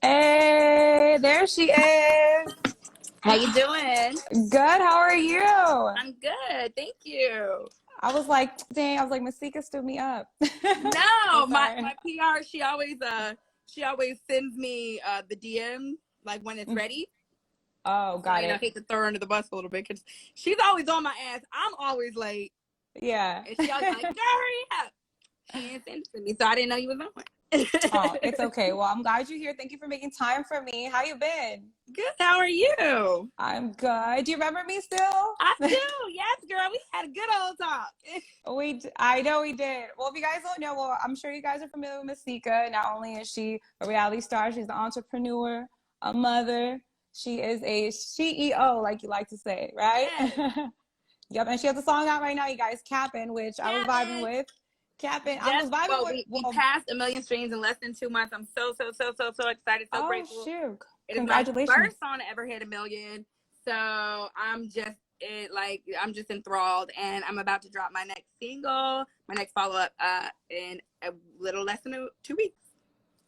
Hey, there she is. How you doing? Good. How are you? I'm good, thank you. I was like, dang. I was like, Masika stood me up. I'm No, my sorry. PR, she always sends me the DM like when it's ready. Oh, So got I it. hate to throw her under the bus a little bit because she's always on my ass. I'm always late, Yeah. and she always like, "Girl, hurry up." She ain't sent it to me, so I didn't know you was on. Oh, it's okay. Well, I'm glad you're here. Thank you for making time for me. How you been? Good. How are you? I'm good. Do you remember me still? I do. Yes, girl. We had a good old talk. I know we did. Well, if you guys don't know, well, I'm sure you guys are familiar with Masika. Not only is she a reality star, she's an entrepreneur, a mother. She is a CEO, like you like to say, right? Yes, Yep, and she has a song out right now, you guys, Cappin, which I was vibing Cappin. with. Cappin, I was Just vibing well, with. we Well, passed 1 million streams in less than 2 months. I'm so excited, so oh grateful. shoot! It is my Congratulations. first song to ever hit 1 million, so I'm just enthralled, and I'm about to drop my next single, my next follow up, in a little less than 2 weeks.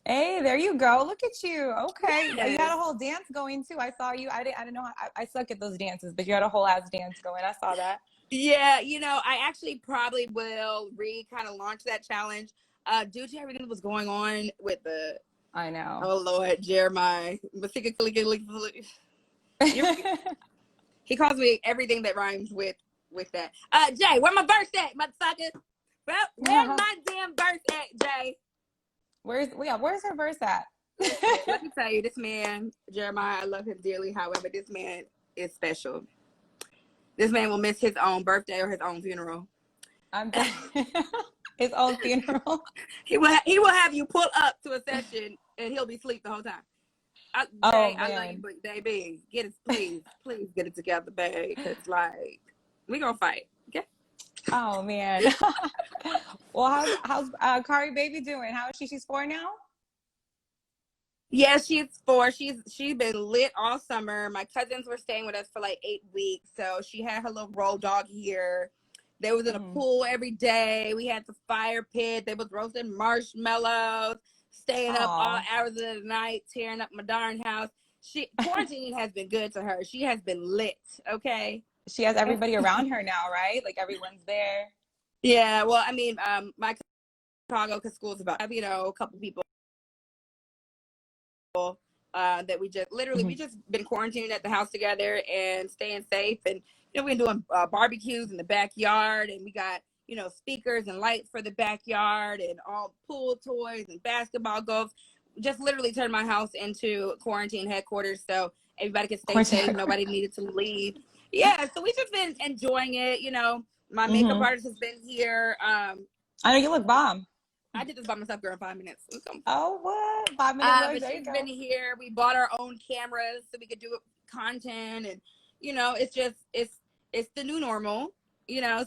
Hey, there you go. Look at you. Okay, you Yes. had a whole dance going too. I saw you. I didn't know. I suck at those dances, but you had a whole ass dance going. I saw that. Yeah, I actually probably will kind of launch that challenge, due to everything that was going on with the, I know. oh Lord, Jeremih, Masika Kalysha. He calls me everything that rhymes with that. Jay, where my verse at, motherfucker? Well, where's my damn verse at, Jay? Where's her verse at? Let me tell you, this man, Jeremiah, I love him dearly. However, this man is special. This man will miss his own birthday or his own funeral. I'm his own funeral. He will have you pull up to a session and he'll be asleep the whole time. Oh Jay, I love you, man. but baby, please get it together, babe, because like we gonna fight, okay? Oh man. Well, how's Kari baby doing? How is she? She's 4 now? Yeah, she's 4. She's been lit all summer. My cousins were staying with us for like 8 weeks, so she had her little road dog here. They was in a pool every day. We had the fire pit. They was roasting marshmallows, staying up all Aw. hours of the night, tearing up my darn house. Quarantine has been good to her. She has been lit. Okay. She has everybody around her now, right? Like everyone's there. Yeah. Well, I mean, my Chicago, because school's about, a couple people that we just been quarantining at the house together and staying safe, and we've been doing barbecues in the backyard, and we got speakers and lights for the backyard and all pool toys and basketball goals. Just literally turned my house into quarantine headquarters so everybody could stay safe. Nobody needed to leave. Yeah, so we just been enjoying it. My makeup artist has been here. I know you look bomb. I did this by myself, girl, in 5 minutes. Oh, what? 5 minute look. But There you she's go. been here. We bought our own cameras so we could do content, and it's the new normal.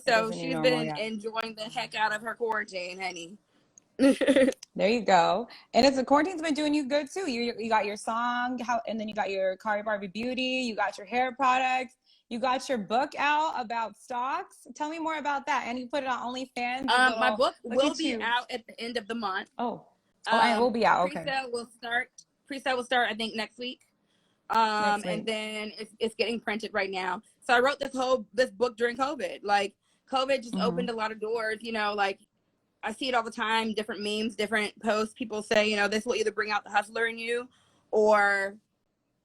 So she's been enjoying the heck out of her quarantine, honey. There you go. And it's the quarantine's been doing you good too. You got your song, and then you got your Kari Barbie Beauty. You got your hair products. You got your book out about stocks. Tell me more about that. And you put it on OnlyFans. My book will be out at the end of the month. And it will be out. Okay. Pre-sale will start, I think, next week. And then it's getting printed right now. So I wrote this book during COVID. Like COVID just opened a lot of doors. Like I see it all the time. Different memes, different posts. People say, this will either bring out the hustler in you, or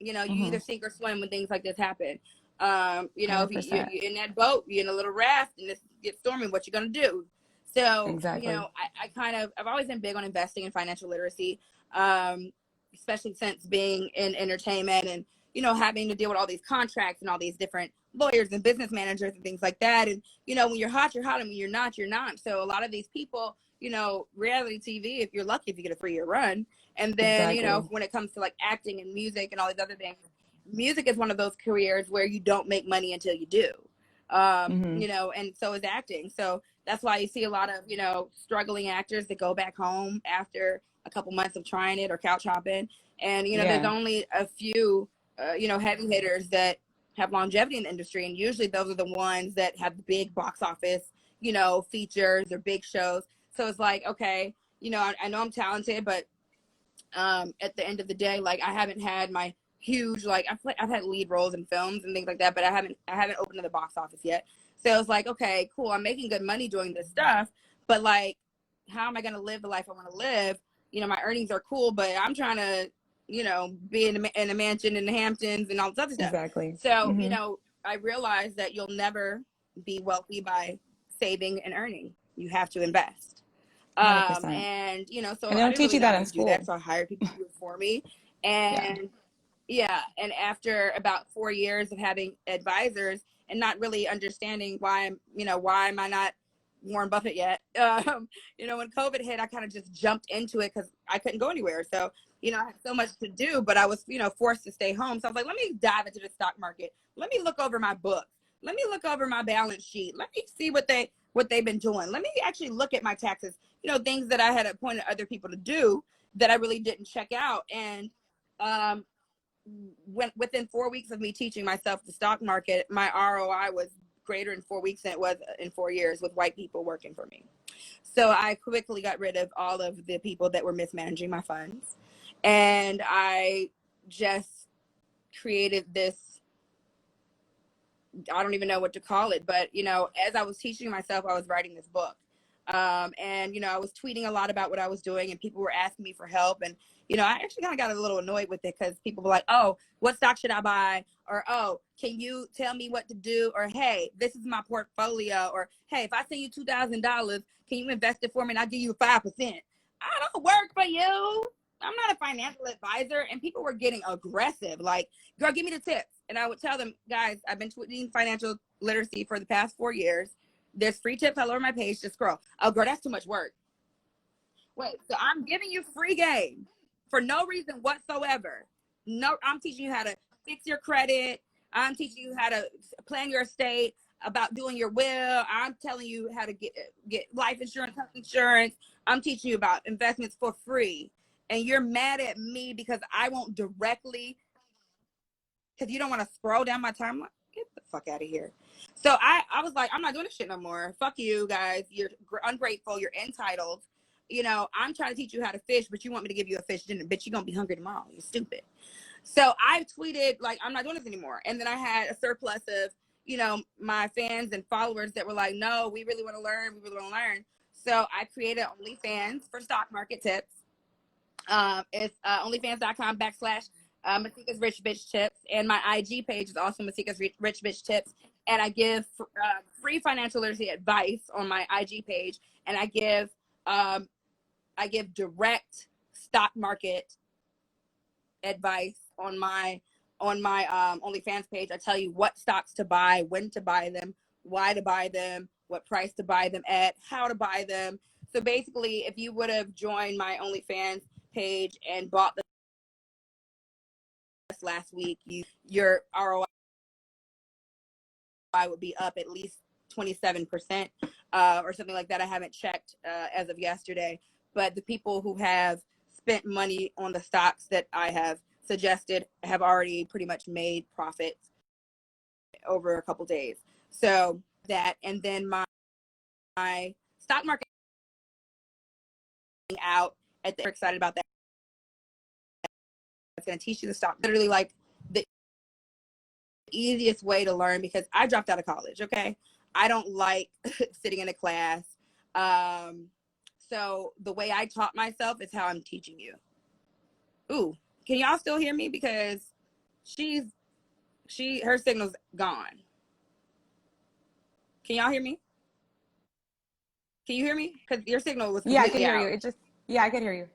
you either sink or swim when things like this happen. If you're in that boat, you're in a little raft, and this gets stormy, what you gonna do? So exactly. I've always been big on investing in financial literacy, especially since being in entertainment and having to deal with all these contracts and all these different lawyers and business managers and things like that. And when you're hot, you're hot, and when you're not, you're not. So a lot of these people, reality TV, if you're lucky, if you get a 3-year run, and then when it comes to like acting and music and all these other things, music is one of those careers where you don't make money until you do. And so is acting. So that's why you see a lot of struggling actors that go back home after a couple months of trying it or couch hopping, and there's only a few heavy hitters that have longevity in the industry, and usually those are the ones that have big box office features or big shows. So it's like, okay, I know I'm talented, but At the end of the day, like I haven't had my huge, like I've had lead roles in films and things like that, but I haven't opened to the box office yet. So it's like, okay, cool, I'm making good money doing this stuff, but like, how am I going to live the life I want to live? You know, my earnings are cool, but I'm trying to, you know, be in a mansion in the Hamptons and all this other stuff. Exactly. So, you know, I realized that you'll never be wealthy by saving and earning. You have to invest. 100%. And, you know, so And they I don't didn't teach really you know that how in to do that. school. So I hired people to do it for me. And and after about 4 years of having advisors and not really understanding why am I not Warren Buffett yet? You know, when COVID hit, I kind of just jumped into it because I couldn't go anywhere. So, you know, I had so much to do, but I was, you know, forced to stay home. So I was like, let me dive into the stock market. Let me look over my books. Let me look over my balance sheet. Let me see what they've been doing. Let me actually look at my taxes, you know, things that I had appointed other people to do that I really didn't check out. And within 4 weeks of me teaching myself the stock market, my ROI was greater in 4 weeks than it was in 4 years with white people working for me. So I quickly got rid of all of the people that were mismanaging my funds. And I just created this, I don't even know what to call it, but, you know, as I was teaching myself, I was writing this book. And, you know, I was tweeting a lot about what I was doing and people were asking me for help. And, you know, I actually kind of got a little annoyed with it because people were like, oh, what stock should I buy? Or, oh, can you tell me what to do? Or, hey, this is my portfolio. Or, hey, if I send you $2,000, can you invest it for me and I'll give you 5%? I don't work for you. I'm not a financial advisor. And people were getting aggressive. Like, girl, give me the tips. And I would tell them, guys, I've been tweeting financial literacy for the past 4 years. There's free tips all over my page. Just scroll. Oh, girl, that's too much work. Wait, so I'm giving you free game for no reason whatsoever. No, I'm teaching you how to fix your credit. I'm teaching you how to plan your estate, about doing your will. I'm telling you how to get life insurance, health insurance. I'm teaching you about investments for free. And you're mad at me because I won't directly, because you don't want to scroll down my timeline. Get the fuck out of here. So I was like, I'm not doing this shit no more. Fuck you guys. You're ungrateful. You're entitled. You know, I'm trying to teach you how to fish, but you want me to give you a fish dinner. Bitch, you're going to be hungry tomorrow. You're stupid. So I tweeted, like, I'm not doing this anymore. And then I had a surplus of, you know, my fans and followers that were like, no, we really want to learn. We really want to learn. So I created OnlyFans for stock market tips. It's onlyfans.com/ Masika's Rich Bitch Tips. And my IG page is also Masika's Rich Bitch Tips. And I give free financial literacy advice on my IG page. And I give direct stock market advice on my OnlyFans page. I tell you what stocks to buy, when to buy them, why to buy them, what price to buy them at, how to buy them. So basically, if you would have joined my OnlyFans page and bought the last week, your ROI would be up at least 27% or something like that. I haven't checked as of yesterday, but the people who have spent money on the stocks that I have suggested have already pretty much made profits over a couple days. So that, and then my stock market out at the excited about that. It's going to teach you the stock, literally like the easiest way to learn, because I dropped out of college. Okay. I don't like sitting in a class. So the way I taught myself is how I'm teaching you. Ooh, can y'all still hear me? Because her signal's gone. Can y'all hear me? Can you hear me? Because your signal was Yeah, I can completely hear you. out. I can hear you.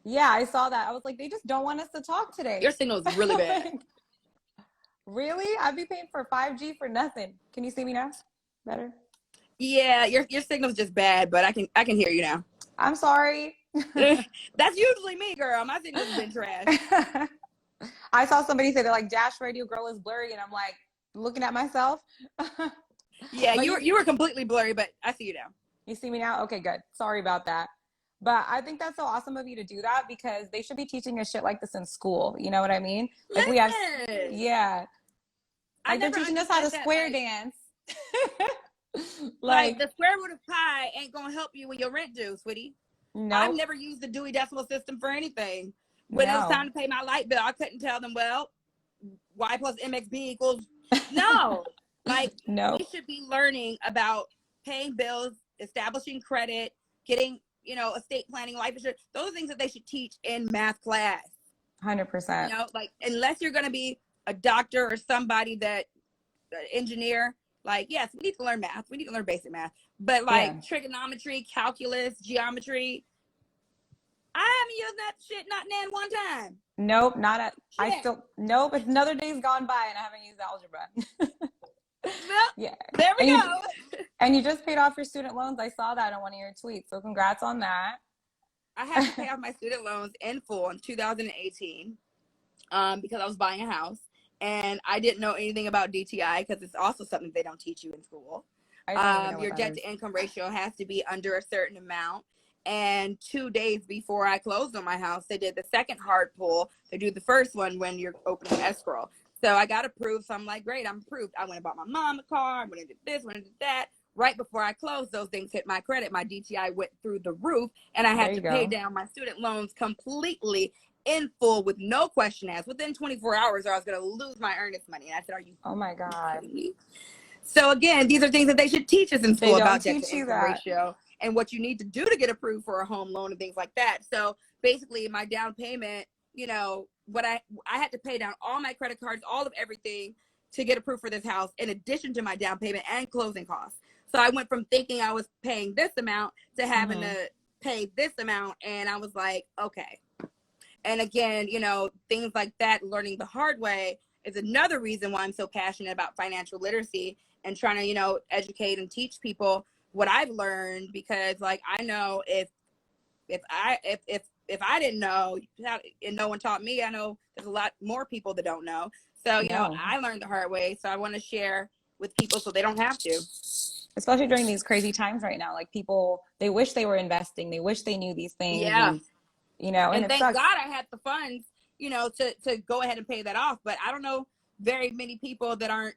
Yeah, I saw that. I was like, they just don't want us to talk today. Your signal is really bad. Like, really? I'd be paying for 5G for nothing. Can you see me now? Better? Yeah, your signal's just bad, but I can hear you now. I'm sorry. That's usually me, girl. My signal's been trash. I saw somebody say they're like, Dash Radio Girl is blurry, and I'm like looking at myself. Yeah, But you were completely blurry, but I see you now. You see me now? Okay, good. Sorry about that. But I think that's so awesome of you to do that, because they should be teaching us shit like this in school. You know what I mean? Like we have, yeah. Like they're teaching us how to square dance. Like the square root of pi ain't gonna help you with your rent due, sweetie. I've Nope. never used the Dewey Decimal System for anything. When it was No. time to pay my light bill, I couldn't tell them, well, Y plus MXB equals, no. Like, we Nope. should be learning about paying bills, establishing credit, getting, estate planning, life insurance. Those are things that they should teach in math class. 100%. Like, unless you're going to be a doctor or somebody that, engineer, like, yes, we need to learn math. We need to learn basic math. But like trigonometry, calculus, geometry, I haven't used that shit not nan one time. Nope, not at. Shit. Nope. It's another day's gone by and I haven't used algebra. Well, Yeah. there we go. And you just paid off your student loans. I saw that on one of your tweets. So congrats on that. I had to pay off my student loans in full in 2018 because I was buying a house. And I didn't know anything about DTI because it's also something they don't teach you in school. Your debt to income ratio has to be under a certain amount. And 2 days before I closed on my house, they did the second hard pull. They do the first one when you're opening escrow. So I got approved. So I'm like, great, I'm approved. I went and bought my mom a car. I went and did this, went and did that. Right before I closed, those things hit my credit. My DTI went through the roof, and I had to pay down my student loans completely in full with no question asked within 24 hours, or I was going to lose my earnest money. And I said, are you? Oh my God. Kidding me? So again, these are things that they should teach us in school about debt to income that. ratio and what you need to do to get approved for a home loan and things like that. So basically my down payment, what I had to pay down all my credit cards, all of everything to get approved for this house, in addition to my down payment and closing costs. So I went from thinking I was paying this amount to having to pay this amount. And I was like, okay. And again, things like that, learning the hard way is another reason why I'm so passionate about financial literacy and trying to, educate and teach people what I've learned, because like, I know if I didn't know and no one taught me, I know there's a lot more people that don't know. So, I learned the hard way. So I want to share with people so they don't have to. Especially during these crazy times right now, like people, they wish they were investing. They wish they knew these things. Yeah. And thank God I had the funds, to go ahead and pay that off. But I don't know very many people that aren't,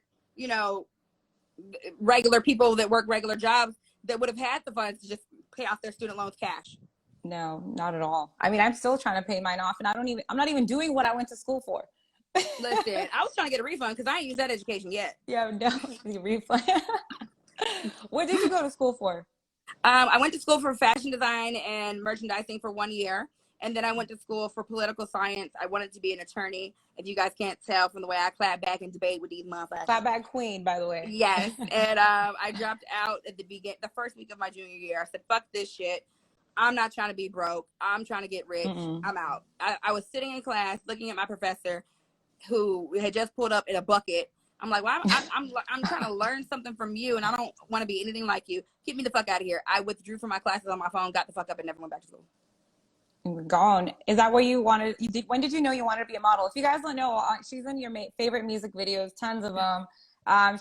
regular people that work regular jobs that would have had the funds to just pay off their student loans cash. No, not at all. I mean, I'm still trying to pay mine off, and I'm not even doing what I went to school for. Listen, I was trying to get a refund because I ain't used that education yet. Yeah, no, refund. What did you go to school for? I went to school for fashion design and merchandising for 1 year. And then I went to school for political science. I wanted to be an attorney. If you guys can't tell from the way I clap back and debate with these motherfuckers. Clap back queen, by the way. Yes. And I dropped out at the first week of my junior year. I said, fuck this shit. I'm not trying to be broke. I'm trying to get rich. I'm out. I was sitting in class looking at my professor who had just pulled up in a bucket. I'm like, well, I'm trying to learn something from you, and I don't want to be anything like you. Get me the fuck out of here. I withdrew from my classes on my phone, got the fuck up, and never went back to school. Gone. Is that what you wanted? When did you know you wanted to be a model? If you guys don't know, she's in your favorite music videos, tons of them.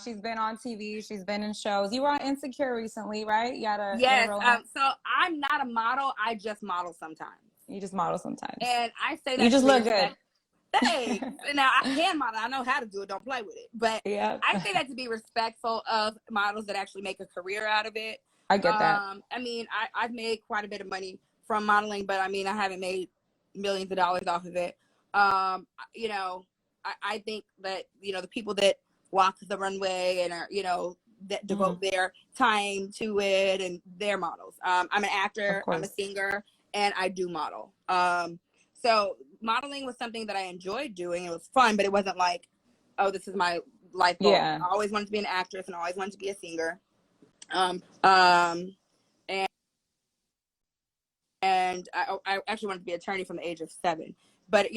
She's been on TV. She's been in shows. You were on Insecure recently, right? Yes. So I'm not a model. I just model sometimes. You just model sometimes. And I say that you just look good. Thanks. Now I can model. I know how to do it. Don't play with it. But I say that to be respectful of models that actually make a career out of it. I get that. I mean, I've made quite a bit of money from modeling, but I mean, I haven't made millions of dollars off of it. I think that, the people that walk the runway and are, that devote their time to it, and they're models. I'm an actor, I'm a singer, and I do model. So modeling was something that I enjoyed doing. It was fun, but it wasn't like, oh, this is my life goal. I always wanted to be an actress and I always wanted to be a singer. And I actually wanted to be an attorney from the age of 7. But,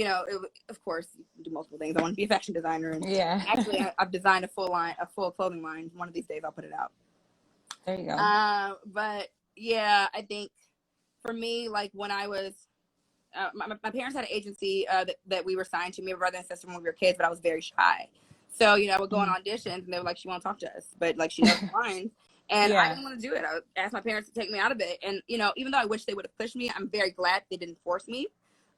of course, you can do multiple things. I want to be a fashion designer. And actually, I've designed a full clothing line. One of these days, I'll put it out. There you go. But, yeah, I think for me, like when I was, my parents had an agency that we were signed to, me, my brother and sister, when we were kids, but I was very shy. So, I would go on auditions, and they were like, she won't talk to us. But, like, she knows lines. And I didn't want to do it. I asked my parents to take me out of it. And, even though I wish they would have pushed me, I'm very glad they didn't force me.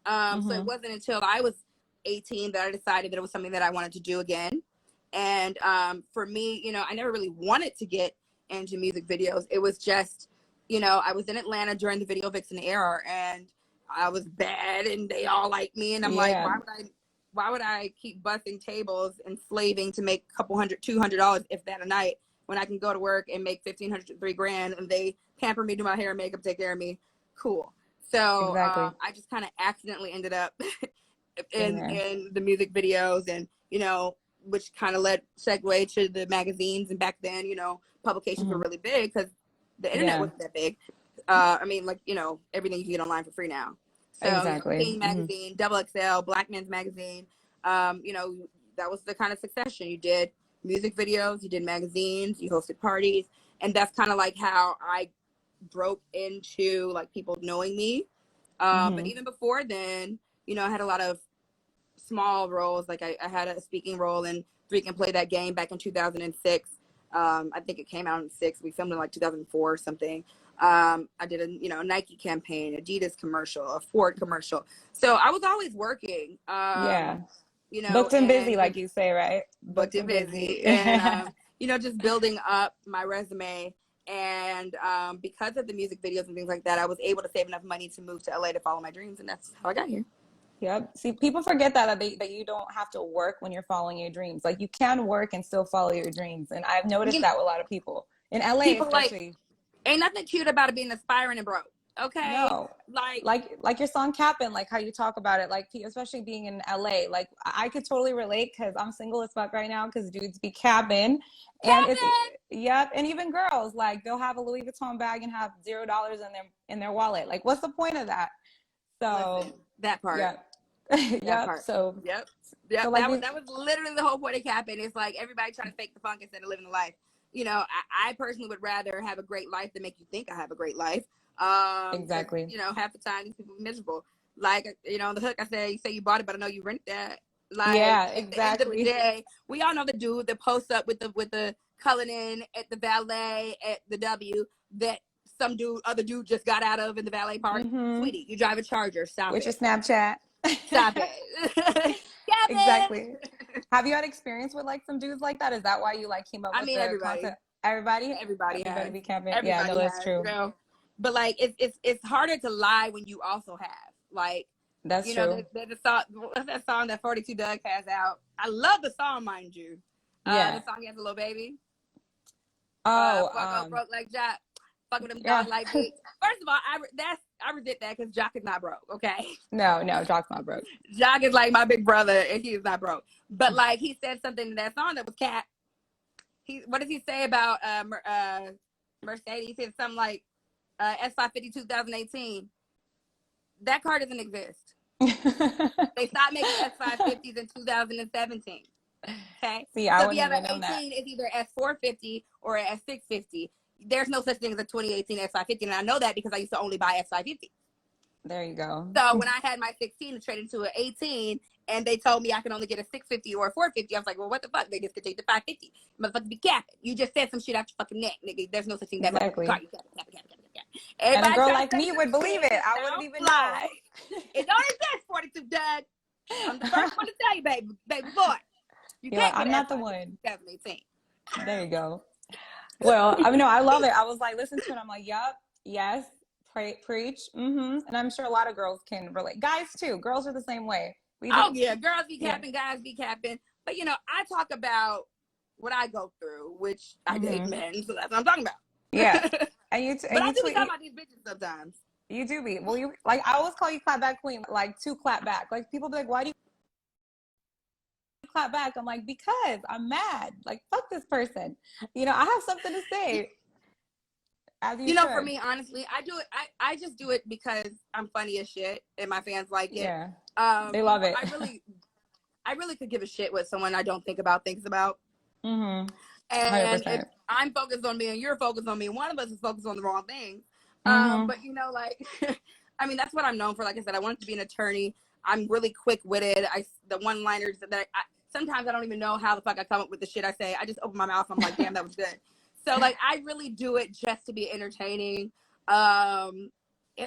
So it wasn't until I was 18 that I decided that it was something that I wanted to do again. And for me, I never really wanted to get into music videos. It was just, you know, I was in Atlanta during the Video Vixen era, and I was bad, and they all liked me, and I'm like, why would I keep busting tables and slaving to make a couple $200 if that a night, when I can go to work and make $1,500 to $3,000, and they pamper me, do my hair and makeup, take care of me? Cool. So I just kind of accidentally ended up in the music videos, and, you know, which kind of segue to the magazines. And back then, you know, publications were really big because the internet wasn't that big. I mean, like, you know, everything you can get online for free now. So Teen Magazine, Double XL, Black Men's Magazine, you know, that was the kind of succession. You did music videos, you did magazines, you hosted parties, and that's kind of like how I broke into like people knowing me. But even before then, you know, I had a lot of small roles. Like I had a speaking role in Three Can Play That Game back in 2006. I think it came out in 6. We filmed in like 2004 or something. I did a, you know, Nike campaign, Adidas commercial, a Ford commercial. So I was always working. You know, booked and busy, like you say, right? Booked and busy. And you know, just building up my resume. And because of the music videos and things like that, I was able to save enough money to move to LA to follow my dreams, and that's how I got here. Yep. See, people forget that you don't have to work when you're following your dreams. Like, you can work and still follow your dreams, and I've noticed that with a lot of people in LA, people especially. Like, ain't nothing cute about it being aspiring and broke. Okay. No. Like your song Cappin, like how you talk about it, like especially being in LA. Like, I could totally relate because I'm single as fuck right now because dudes be capping. And it's and even girls, like, they'll have a Louis Vuitton bag and have $0 in their wallet. Like, what's the point of that? So listen, that part. That part. So so like that was literally the whole point of Cappin. It's like everybody trying to fake the funk instead of living the life. You know, I personally would rather have a great life than make you think I have a great life. Exactly. You know, half the time these people are miserable. Like, you know, on the hook, I say, you say you bought it, but I know you rented that. Like, exactly. At the end of the day, we all know the dude that posts up with the Cullinan at the valet at the W that some other dude just got out of in the valet park. Sweetie, you drive a Charger. Stop with it. Your Snapchat. Stop it. Exactly. Have you had experience with like some dudes like that? Is that why you like came up with the everybody. concept? Everybody Has. be camping. Everybody no, that's true. You know? But like it's harder to lie when you also have. Like, that's you true. know, there's a song, what's that song that 42 Doug has out? I love the song, mind you. The song he has a little baby. Broke like Jock. Fuck with them dogs like me. First of all, I resent that because Jock is not broke. Okay. No, Jock's not broke. Jock is like my big brother, and he is not broke. But like he said something in that song that was cat. What does he say about Mercedes? He said something like S550 2018. That car doesn't exist. They stopped making S550s in 2017. Okay. See, so if you have an 18, it's either S450 or an S650. There's no such thing as a 2018 S550, and I know that because I used to only buy S550. There you go. So when I had my 16 to trade into an 18, and they told me I can only get a 650 or a 450, I was like, well, what the fuck? They just could take the 550. Motherfucker, be capping. You just said some shit out your fucking neck, nigga. There's no such thing that exactly. Car. And a girl like me would believe it. I wouldn't even lie. It don't exist, 42 Doug. I'm the first one to tell you, baby boy. You can't. I'm not the one. 2018. There you go. Well, I mean, no, I love it. I was like, listen to it. I'm like, yup, yes, preach. And I'm sure a lot of girls can relate. Guys too. Girls are the same way. Girls be capping, guys be capping. But you know, I talk about what I go through, which I date men, so that's what I'm talking about. Yeah, and you. But I do be talking about these bitches sometimes. You do be. Well, you like I always call you clap back queen, like to clap back. Like people be like, why do you clap back? I'm like, because I'm mad. Like, fuck this person. You know, I have something to say. You know, for me, honestly, I do it. I just do it because I'm funny as shit, and my fans like it. Yeah, they love it. I really could give a shit what someone I don't think about thinks about. And 100%. If I'm focused on me and you're focused on me, and one of us is focused on the wrong thing. But you know, like, I mean, that's what I'm known for. Like I said, I wanted to be an attorney. I'm really quick-witted. The one-liners that sometimes I don't even know how the fuck I come up with the shit I say. I just open my mouth. I'm like, damn, that was good. So like, I really do it just to be entertaining.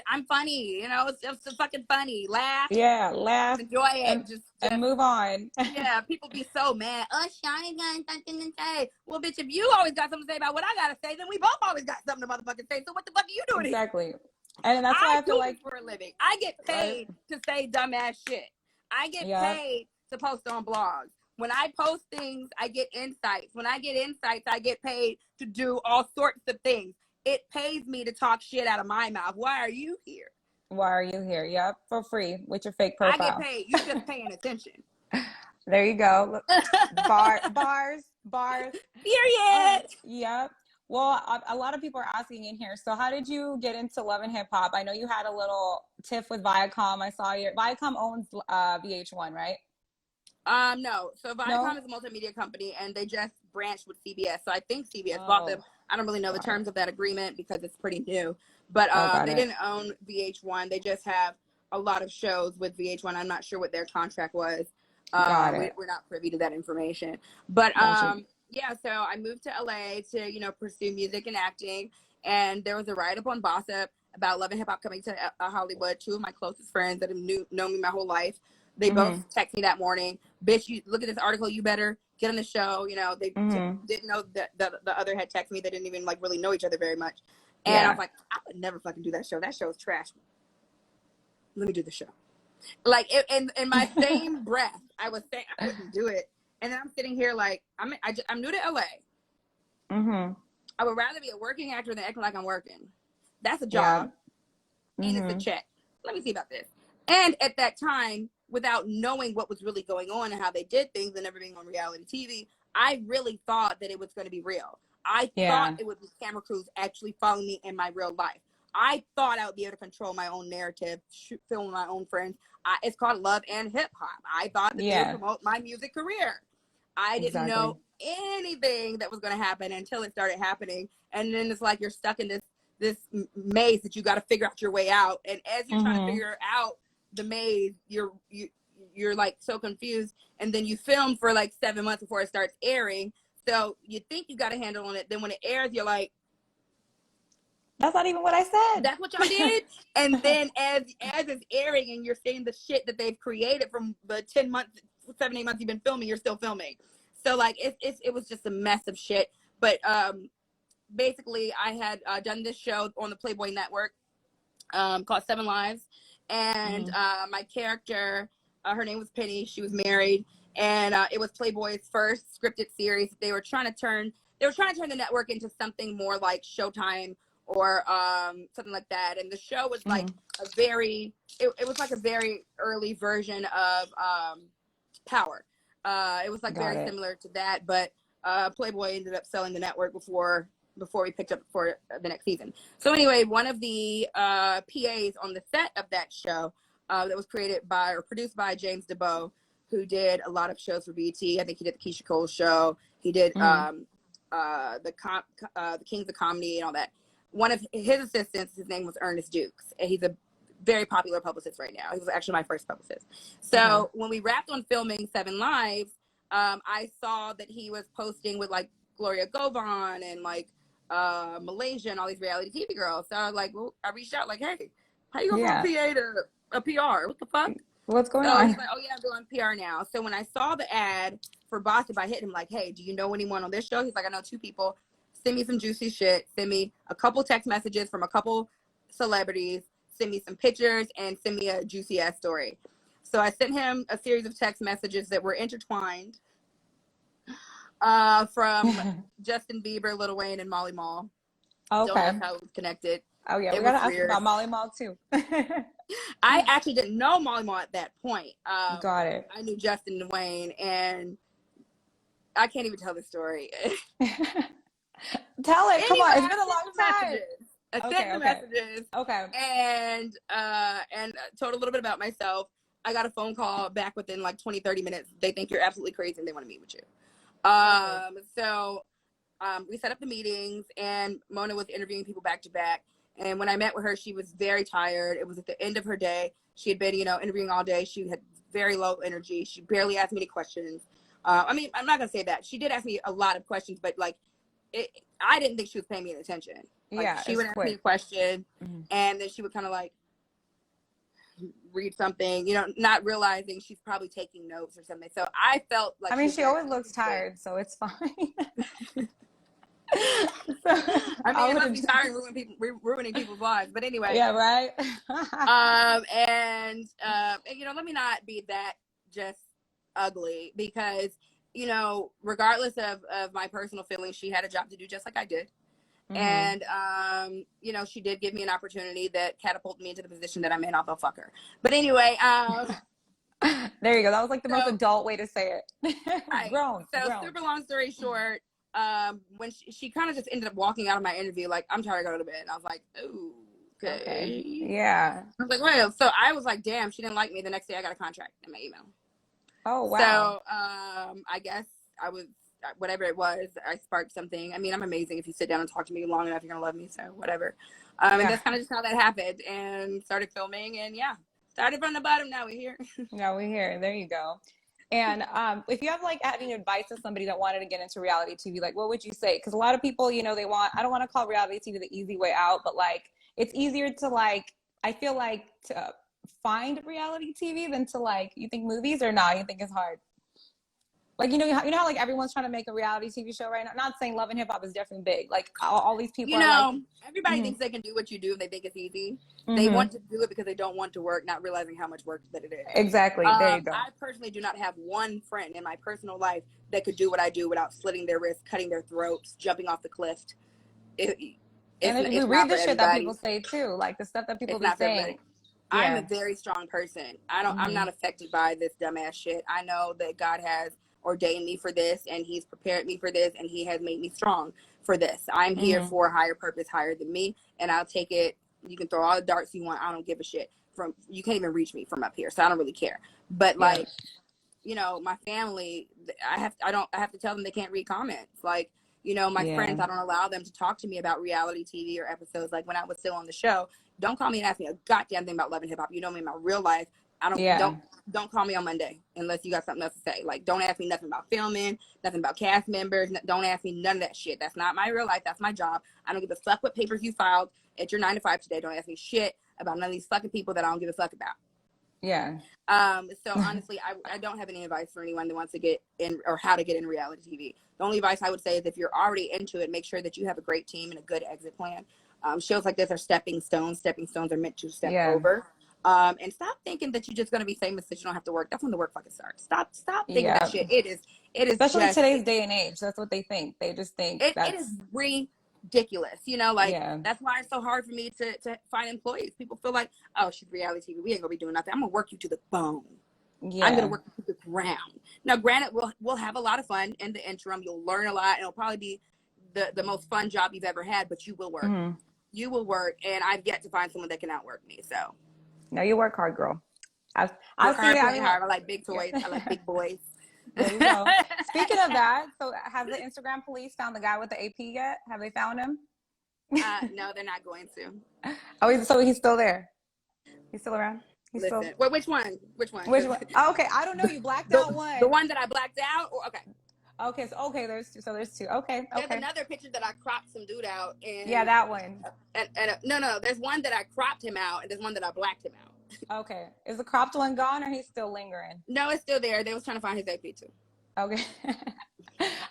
I'm funny, you know, it's just fucking funny. Laugh, Yeah, laugh enjoy it. and Just move on. yeah, people be so mad. Oh, Shawty got something to say. Well, bitch, if you always got something to say about what I gotta say, then we both always got something to motherfucking say. So what the fuck are you doing here? Exactly. And that's why I I feel do this like, for a living. I get right? paid to say dumbass shit. I get Yep. paid to post on blogs. When I post things, I get insights. When I get insights, I get paid to do all sorts of things. It pays me to talk shit out of my mouth. Why are you here? Why are you here? Yep, for free with your fake I get profile. paid. You just paying attention. There you go. Look, bars. Period. Yep. Well, a lot of people are asking in here. So, how did you get into Love and Hip Hop? I know you had a little tiff with Viacom. I saw your Viacom owns VH1, right? No. So No. Viacom is a multimedia company, and they just branched with CBS. So I think CBS bought them. Oh, I don't really know the got it. terms of that agreement because it's pretty new. But Oh, got they it. didn't own VH1. They just have a lot of shows with VH1. I'm not sure what their contract was. Got it. We're not privy to that information. But Got you. yeah. So I moved to LA to pursue music and acting, and there was a write up on Boss Up about Love and Hip Hop coming to Hollywood. Two of my closest friends that have known me my whole life. They both Mhm. text me that morning, bitch, you look at this article, you better get on the show. They Mhm. didn't know that the other had texted me. They didn't even like really know each other very much. And I was Yeah. like, I would never fucking do that show. That show is trash. Let me do the show. Like in my same breath, I was saying I wouldn't do it. And then I'm sitting here like, I'm new to LA. Mhm. I would rather be a working actor than acting like I'm working. That's a Yeah. job. And it's a Mhm. check. Let me see about this. And at that time, without knowing what was really going on and how they did things and never being on reality TV, I really thought that it was going to be real. I thought Yeah. it would be camera crews actually following me in my real life. I thought I would be able to control my own narrative, film my own friends. It's called Love and Hip Hop. I thought that they would Yeah. promote my music career. I didn't Exactly. know anything that was going to happen until it started happening. And then it's like you're stuck in this maze that you got to figure out your way out. And as you're trying to Mhm. figure out the maze, you're like so confused. And then you film for like 7 months before it starts airing. So you think you got a handle on it. Then when it airs, you're like, That's not even what I said. that's what y'all did. And then as it's airing and you're seeing the shit that they've created from the 10 months, 7, 8 months you've been filming, you're still filming. So like it was just a mess of shit. But basically I had done this show on the Playboy Network called 7 Lives. And Mhm. my character, her name was Penny. She was married. And it was Playboy's first scripted series. They were trying to turn the network into something more like Showtime or something like that. And the show was like Mhm. it was like a very early version of Power. It was like Got very it. similar to that, but Playboy ended up selling the network before we picked up for the next season. So anyway, one of the PAs on the set of that show that was created by or produced by James DeBow, who did a lot of shows for BET. I think he did the Keisha Cole show. He did Mhm. the Kings of Comedy and all that. One of his assistants, his name was Ernest Dukes, and he's a very popular publicist right now. He was actually my first publicist. Okay. So when we wrapped on filming 7 Lives, I saw that he was posting with like Gloria Govan and like Malaysia and all these reality TV girls. So I was like, well, I reached out like, hey, how you go from a Yeah. PA to a PR? What the fuck? What's going So he's on? like, oh yeah, I'm doing PR now. So when I saw the ad for Boss Up, I hit him like, hey, do you know anyone on this show? He's like, I know 2 people. Send me some juicy shit. Send me a couple text messages from a couple celebrities. Send me some pictures and send me a juicy ass story. So I sent him a series of text messages that were intertwined from Justin Bieber, Lil Wayne, and Molly Mall. Don't Okay. ask how it was connected. Oh yeah, we It was gotta ask weird. about Molly Mall too. I actually didn't know Molly Mall at that point. Got it. I knew Justin and Wayne, and I can't even tell the story. Tell it. Come Anyway, on. It's I been a sent long the time. messages. I sent Okay. the Okay. messages Okay. and told a little bit about myself. I got a phone call back within like 20, 30 minutes. They think you're absolutely crazy and they want to meet with you. Perfect. So we set up the meetings and Mona was interviewing people back to back. And when I met with her, she was very tired. It was at the end of her day. She had been, interviewing all day. She had very low energy. She barely asked me any questions. I mean, I'm not going to say that. She did ask me a lot of questions, but like, I didn't think she was paying me any attention. Like Yeah, she it's would ask me a quick. question, Mhm. and then she would kind of like read something, not realizing she's probably taking notes or something. So I felt like I she mean, was she very always looks interested. tired, so it's fine. So I mean, I it would must have be just, tiring ruining people's lives. But anyway, yeah, right. and let me not be that just ugly because regardless of my personal feelings, she had a job to do just like I did. Hmm. And she did give me an opportunity that catapulted me into the position that I'm in, although fuck her. But anyway, There you go. That was like the most so adult way to say it. right. Grown, So grown. super long story short, when she kind of just ended up walking out of my interview, like, I'm tired, to go to bed. And I was like, ooh, Okay. okay. Yeah. I was like, well, so I was like, damn, she didn't like me. The next day I got a contract in my email. Oh, wow. So I guess I was, whatever it was, I sparked something. I mean, I'm amazing. If you sit down and talk to me long enough, you're gonna love me. So whatever. And Yeah. that's kind of just how that happened. And started filming, and yeah, started from the bottom. Now we're here. Now we're here. There you go. And if you have like any advice to somebody that wanted to get into reality TV, like what would you say? Because a lot of people, I don't want to call reality TV the easy way out, but like it's easier to like, I feel like to find reality TV than to like, you think movies or not? You think it's hard? Like, how like everyone's trying to make a reality TV show right now. Not saying Love and Hip Hop is definitely big. Like all these people are like, Everybody mm-hmm, thinks they can do what you do, and they think it's easy. They mm-hmm, want to do it because they don't want to work, not realizing how much work that it is. exactly. There you go. I personally do not have one friend in my personal life that could do what I do without slitting their wrists, cutting their throats, jumping off the cliff. It, We it's read not for the shit that everybody. people say too, like the stuff that people It's be not for everybody. saying. I'm a Yeah. very strong person. I'm Mm-hmm. not affected by this dumbass shit. I know that God has ordained me for this, and He's prepared me for this, and He has made me strong for this. I'm here Mm-hmm. for a higher purpose, higher than me, and I'll take it. You can throw all the darts you want. I don't give a shit. You can't even reach me from up here, so I don't really care. But Yeah. like, my family, I have to tell them they can't read comments. Like, my Yeah. friends, I don't allow them to talk to me about reality TV or episodes. Like when I was still on the show, don't call me and ask me a goddamn thing about Love and Hip Hop. You know me in my real life. I don't Yeah. don't don't call me on Monday unless you got something else to say. Like, don't ask me nothing about filming, nothing about cast members. Don't ask me none of that shit. That's not my real life. That's my job. I don't give a fuck what papers you filed at your 9 to 5 today. Don't ask me shit about none of these fucking people that I don't give a fuck about. Yeah. So honestly, I don't have any advice for anyone that wants to get in or how to get in reality TV. The only advice I would say is if you're already into it, make sure that you have a great team and a good exit plan. Shows like this are stepping stones. Stepping stones are meant to step Yeah. over. And stop thinking that you're just going to be famous that you don't have to work. That's when the work fucking starts. Stop thinking that Yeah. shit. It is Especially just, today's day and age. That's what they think. They just think it is that's, ridiculous. Like yeah. that's why it's so hard for me to find employees. People feel like, oh, she's reality TV. We ain't gonna be doing nothing. I'm gonna work you to the bone. I'm going to Yeah. work to the ground. Now, granted, we'll have a lot of fun in the interim. You'll learn a lot, and it'll probably be the most fun job you've ever had, but you will work. Mm-hmm. You will work, and I've yet to find someone that can outwork me. So, No, you work hard, girl. I've work seen hard, it. I play mean, hard. I like big toys. I like yeah. big boys. There you go. Speaking of that, so has the Instagram police found the guy with the AP yet? Have they found him? No, they're not going to. Oh, so he's still there. He's still around. He's still. Listen. Well, which one? Which one? Which Because one? Oh, okay, I don't know. You blacked the, out the one. one that I blacked out? Okay. Okay, so there's two. So there's two. Okay, There's okay. another picture that I cropped some dude out. Yeah, And, that one. no. There's one that I cropped him out, and there's one that I blacked him out. Okay. Is the cropped one gone or he's still lingering? No, it's still there. They was trying to find his AP too. Okay.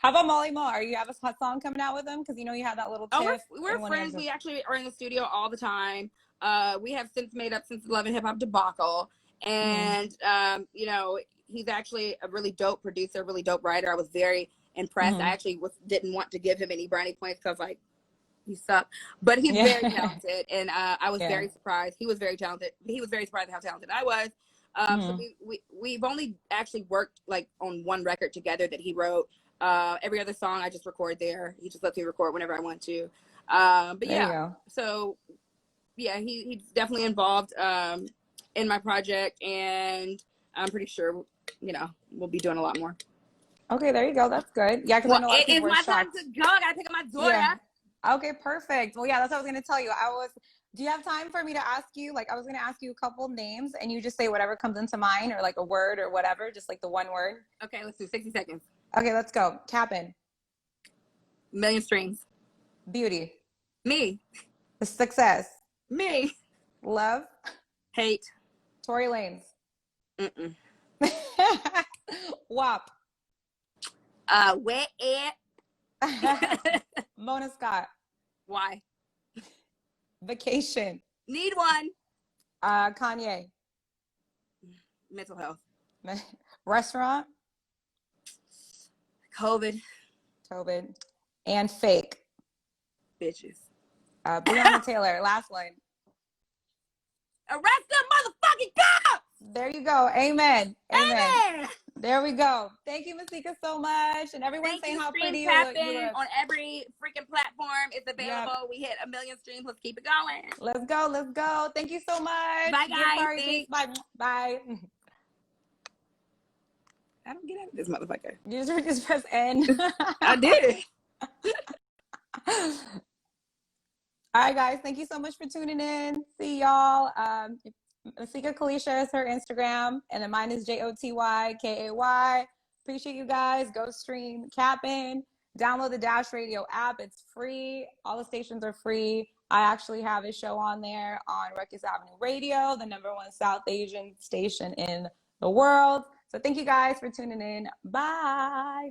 How about Molly Mo? You have a song coming out with him? Because you have that little tiff. We're friends. We actually are in the studio all the time. We have since made up since the Love and Hip Hop debacle. And, he's actually a really dope producer, really dope writer. I was very impressed. I actually didn't want to give him any brownie points because, like, he sucked. But he's very talented. And I was very surprised. He was very talented. He was very surprised at how talented I was. So we've only actually worked like on one record together that he wrote. Every other song I just record there. He just lets me record whenever I want to. But yeah, so yeah, he's definitely involved in my project, and I'm pretty sure we'll be doing a lot more. Okay, there you go. That's good. Yeah, because I know a lot of It is people were my time shocked. to go. I gotta pick up my daughter. Yeah. Okay, perfect. Well, yeah, that's what I was gonna tell you. Do you have time for me to ask you? Like, I was gonna ask you a couple names, and you just say whatever comes into mind, or like a word or whatever, just like the one word. Okay, let's do 60 seconds. Okay, let's go. Cappin. Million streams. Beauty. Me. Success. Me. Love. Hate. Tory Lanez. Mm-mm. WAP. Wet it. Mona Scott. Why? Vacation. Need one. Kanye. Mental health. Restaurant. COVID. Tobin. And fake. Bitches. Breonna Taylor. Last line. Arrest them motherfucking cops! There you go. Amen. Amen. Amen. There we go. Thank you, Masika, so much. And everyone saying how Stream pretty you Cappin look. on every freaking platform. It's available. Yep. We hit 1 million streams. Let's keep it going. Let's go. Let's go. Thank you so much. Bye, guys. Bye. Bye. I don't get out of this motherfucker. You just press N. I did. All right, guys. Thank you so much for tuning in. See y'all. Masika Kalysha is her Instagram, and then mine is JOTY KAY. Appreciate you guys. Go stream Cappin. Download the Dash Radio app. It's free. All the stations are free. I actually have a show on there on Ruckus Avenue Radio, the #1 South Asian station in the world. So thank you guys for tuning in. Bye.